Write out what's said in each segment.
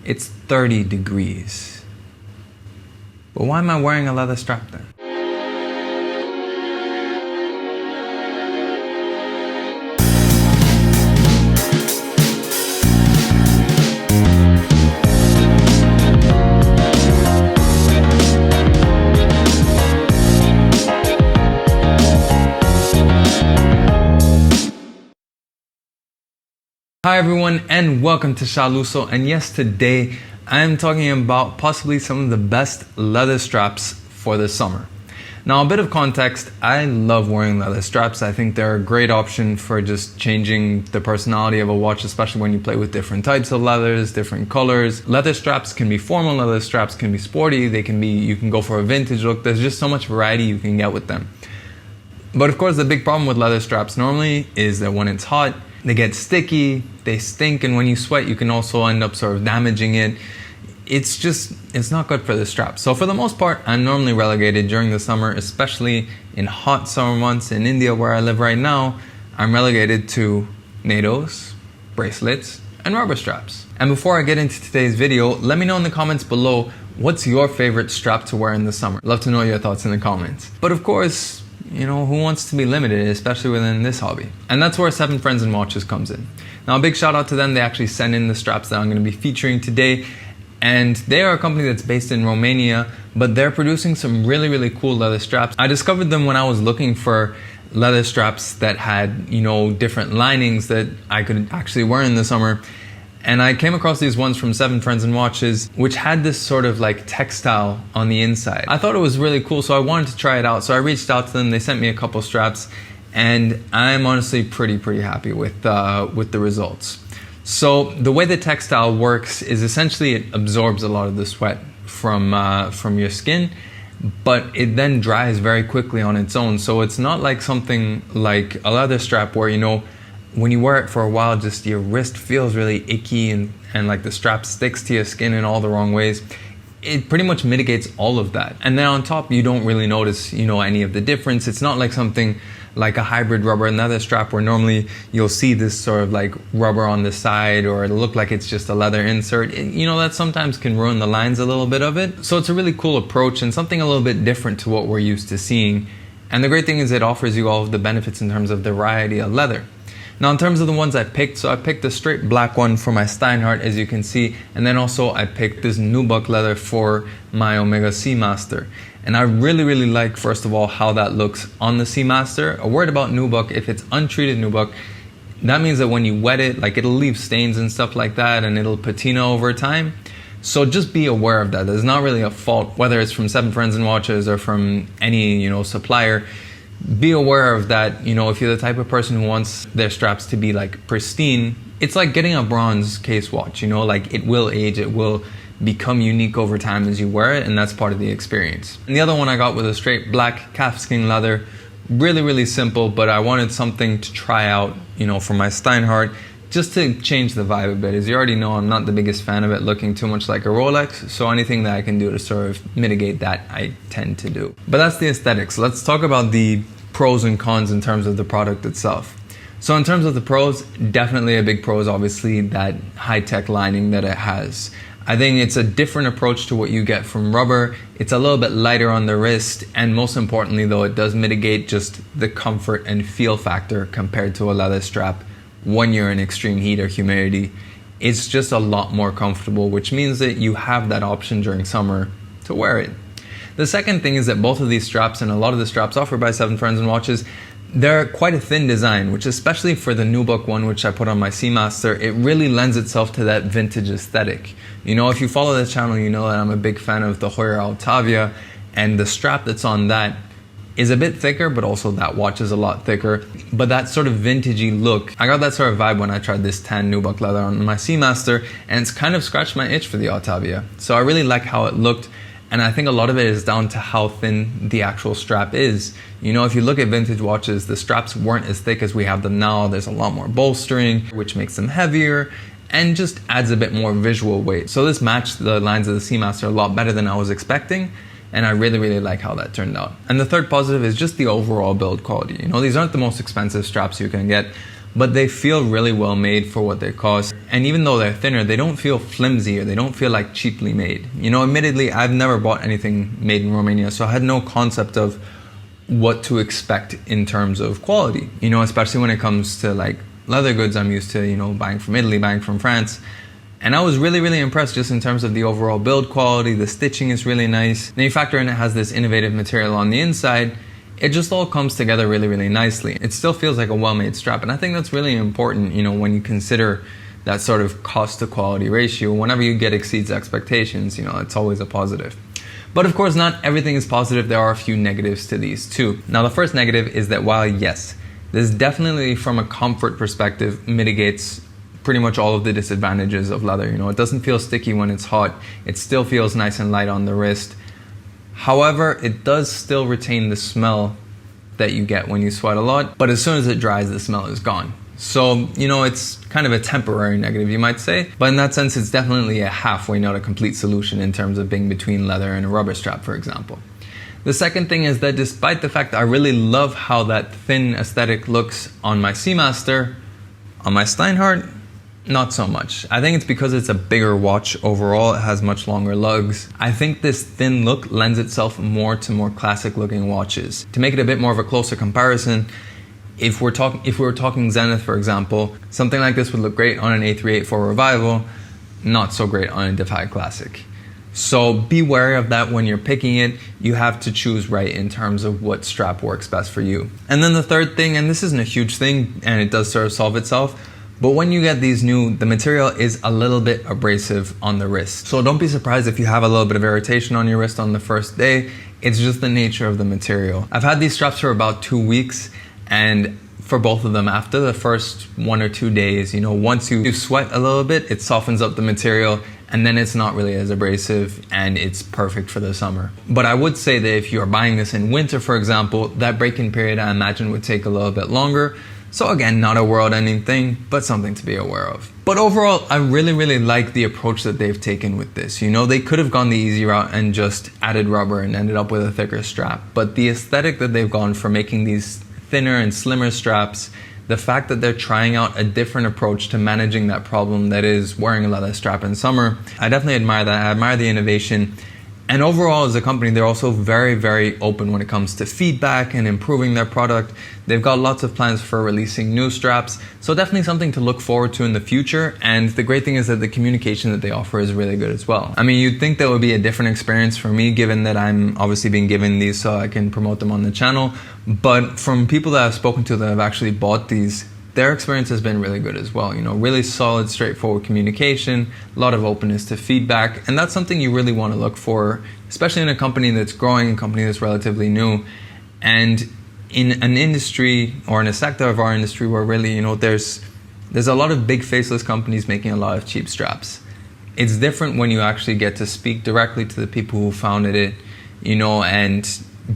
it's 30 degrees. But why am I wearing a leather strap then? Hi everyone and welcome to Shaluso, and yes, today I am talking about possibly some of the best leather straps for the summer. Now, a bit of context, I love wearing leather straps. I think they're a great option for just changing the personality of a watch, especially when you play with different types of leathers, different colors. Leather straps can be formal, leather straps can be sporty, you can go for a vintage look. There's just so much variety you can get with them. But of course, the big problem with leather straps normally is that when it's hot, they get sticky, they stink, and when you sweat, you can also end up sort of damaging it. It's not good for the strap. So for the most part, I'm normally relegated during the summer, especially in hot summer months in India where I live right now. I'm relegated to NATOs, bracelets, and rubber straps. And before I get into today's video, let me know in the comments below, what's your favorite strap to wear in the summer? Love to know your thoughts in the comments. But of course, you know, who wants to be limited, especially within this hobby? And that's where 7Friends and Watches comes in. Now, a big shout out to them. They actually send in the straps that I'm going to be featuring today. And they are a company that's based in Romania, but they're producing some really cool leather straps. I discovered them when I was looking for leather straps that had, you know, different linings that I could actually wear in the summer. And I came across these ones from 7Friends and Watches, which had this sort of like textile on the inside. I thought it was really cool, so I wanted to try it out. So I reached out to them, they sent me a couple straps, and I'm honestly pretty happy with the results. So the way the textile works is essentially it absorbs a lot of the sweat from your skin, but it then dries very quickly on its own. So it's not like something like a leather strap where, you know, when you wear it for a while, just your wrist feels really icky and like the strap sticks to your skin in all the wrong ways. It pretty much mitigates all of that. And then on top, you don't really notice, you know, any of the difference. It's not like something like a hybrid rubber and leather strap where normally you'll see this sort of like rubber on the side, or it'll look like it's just a leather insert. You know, that sometimes can ruin the lines a little bit of it. So it's a really cool approach and something a little bit different to what we're used to seeing. And the great thing is it offers you all of the benefits in terms of the variety of leather. Now, in terms of the ones I picked, so I picked the straight black one for my Steinhardt, as you can see, and then also I picked this nubuck leather for my Omega Seamaster. And I really like, first of all, how that looks on the Seamaster. A word about nubuck: if it's untreated nubuck, that means that when you wet it, like, it'll leave stains and stuff like that, and it'll patina over time. So just be aware of that. There's not really a fault, whether it's from 7Friends and Watches or from any, you know, supplier. Be aware of that. You know, if you're the type of person who wants their straps to be like pristine, it's like getting a bronze case watch, you know, like it will age, it will become unique over time as you wear it, and that's part of the experience. And the other one I got was a straight black calfskin leather. Really simple, but I wanted something to try out, you know, for my Steinhardt, just to change the vibe a bit. As you already know, I'm not the biggest fan of it looking too much like a Rolex, so anything that I can do to sort of mitigate that, I tend to do. But that's the aesthetics. Let's talk about the pros and cons in terms of the product itself. So in terms of the pros, definitely a big pro is obviously that high-tech lining that it has. I think it's a different approach to what you get from rubber. It's a little bit lighter on the wrist, and most importantly though, it does mitigate just the comfort and feel factor compared to a leather strap. When you're in extreme heat or humidity, it's just a lot more comfortable, which means that you have that option during summer to wear it. The second thing is that both of these straps, and a lot of the straps offered by 7Friends and Watches, they're quite a thin design, which especially for the nubuck one, which I put on my Seamaster, it really lends itself to that vintage aesthetic. You know, if you follow the channel, you know that I'm a big fan of the Heuer Altavia, and the strap that's on that is a bit thicker, but also that watch is a lot thicker. But that sort of vintagey look, I got that sort of vibe when I tried this tan nubuck leather on my Seamaster, and it's kind of scratched my itch for the Altavia. So I really like how it looked. And I think a lot of it is down to how thin the actual strap is. You know, if you look at vintage watches, the straps weren't as thick as we have them now. There's a lot more bolstering, which makes them heavier and just adds a bit more visual weight. So this matched the lines of the Seamaster a lot better than I was expecting. And I really like how that turned out. And the third positive is just the overall build quality. You know, these aren't the most expensive straps you can get, but they feel really well made for what they cost. And even though they're thinner, they don't feel flimsy or they don't feel like cheaply made. You know, admittedly, I've never bought anything made in Romania, so I had no concept of what to expect in terms of quality. You know, especially when it comes to like leather goods, I'm used to, you know, buying from Italy, buying from France. And I was really, really impressed just in terms of the overall build quality. The stitching is really nice. Then you factor in it has this innovative material on the inside. It just all comes together really, really nicely. It still feels like a well-made strap. And I think that's really important, you know, when you consider that sort of cost to quality ratio. Whenever you get exceeds expectations, you know, it's always a positive. But of course, not everything is positive. There are a few negatives to these too. Now, the first negative is that while yes, this definitely from a comfort perspective mitigates pretty much all of the disadvantages of leather. You know, it doesn't feel sticky when it's hot. It still feels nice and light on the wrist. However, it does still retain the smell that you get when you sweat a lot, but as soon as it dries, the smell is gone. So, you know, it's kind of a temporary negative, you might say, but in that sense, it's definitely a halfway, not a complete solution in terms of being between leather and a rubber strap, for example. The second thing is that despite the fact that I really love how that thin aesthetic looks on my Seamaster, on my Steinhardt, not so much. I think it's because it's a bigger watch overall. It has much longer lugs. I think this thin look lends itself more to more classic looking watches. To make it a bit more of a closer comparison, if we were talking Zenith, for example, something like this would look great on an A384 Revival, not so great on a Defy Classic. So be wary of that when you're picking it. You have to choose right in terms of what strap works best for you. And then the third thing, and this isn't a huge thing, and it does sort of solve itself, but when you get these new, the material is a little bit abrasive on the wrist. So don't be surprised if you have a little bit of irritation on your wrist on the first day. It's just the nature of the material. I've had these straps for about 2 weeks, and for both of them, after the first 1 or 2 days, you know, once you sweat a little bit, it softens up the material, and then it's not really as abrasive, and it's perfect for the summer. But I would say that if you're buying this in winter, for example, that break-in period I imagine would take a little bit longer. So again, not a world-ending thing, but something to be aware of. But overall, I really, really like the approach that they've taken with this. You know, they could have gone the easy route and just added rubber and ended up with a thicker strap. But the aesthetic that they've gone for making these thinner and slimmer straps, the fact that they're trying out a different approach to managing that problem that is wearing a leather strap in summer, I definitely admire that. I admire the innovation. And overall, as a company, they're also very, very open when it comes to feedback and improving their product. They've got lots of plans for releasing new straps, so definitely something to look forward to in the future. And the great thing is that the communication that they offer is really good as well. I mean, you'd think that would be a different experience for me, given that I'm obviously being given these so I can promote them on the channel. But from people that I've spoken to that have actually bought these, their experience has been really good as well. You know, really solid, straightforward communication, a lot of openness to feedback, and that's something you really want to look for, especially in a company that's growing, a company that's relatively new, and in an industry or in a sector of our industry where really, you know, there's a lot of big faceless companies making a lot of cheap straps. It's different when you actually get to speak directly to the people who founded it, you know, and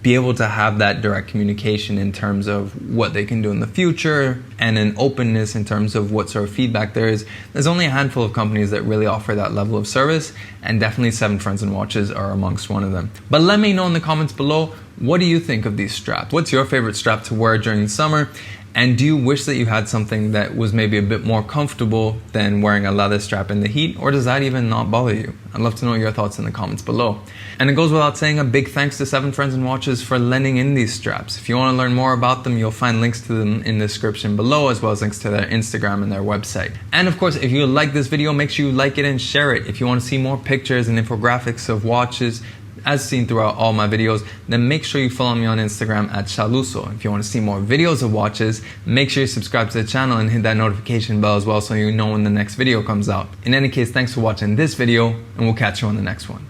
be able to have that direct communication in terms of what they can do in the future and an openness in terms of what sort of feedback there is. There's only a handful of companies that really offer that level of service, and definitely 7Friends and Watches are amongst one of them. But let me know in the comments below, what do you think of these straps? What's your favorite strap to wear during the summer? And do you wish that you had something that was maybe a bit more comfortable than wearing a leather strap in the heat, or does that even not bother you? I'd love to know your thoughts in the comments below. And it goes without saying, a big thanks to 7Friends and Watches for lending in these straps. If you want to learn more about them, you'll find links to them in the description below, as well as links to their Instagram and their website. And of course, if you like this video, make sure you like it and share it. If you want to see more pictures and infographics of watches, as seen throughout all my videos, then make sure you follow me on Instagram at Shaluso. If you want to see more videos of watches, make sure you subscribe to the channel and hit that notification bell as well so you know when the next video comes out. In any case, thanks for watching this video, and we'll catch you on the next one.